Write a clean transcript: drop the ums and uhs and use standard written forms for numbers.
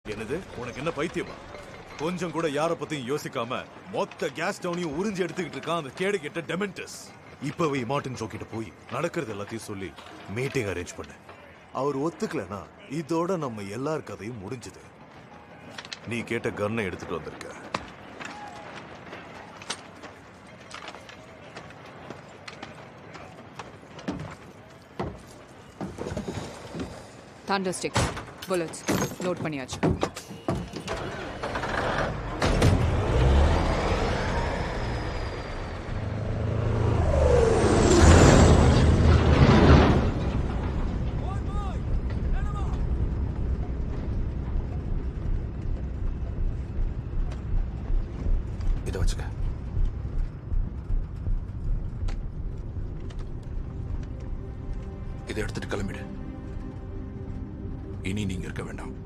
என்னது உனக்கு என்ன பைத்தியமா? கொஞ்சம் கூட யார பத்தியும் யோசிக்காம மொத்த கேஸ் டவுனையும் உறிஞ்சி எடுத்துக்கிட்டு இருக்கான் அந்த கேடு கெட்ட டெமெண்டஸ். இப்பவே மார்டின் ஜோ கிட்ட போய் நடக்கிறது எல்லாத்தையும் சொல்லி மீட்டிங் அரேஞ்ச் பண்ண. அவர் ஒத்துக்கலனா இதோட நம்ம எல்லார் கதையும் முடிஞ்சது. நீ கேட்ட கன்னை எடுத்துட்டு வந்திருக்க. Thunder sticks, bullets, load பண்ணியாச்சு. இதை வச்சுக்க. இதை எடுத்துட்டு கிளம்பிடு. இனி நீங்க இருக்க வேண்டாம்.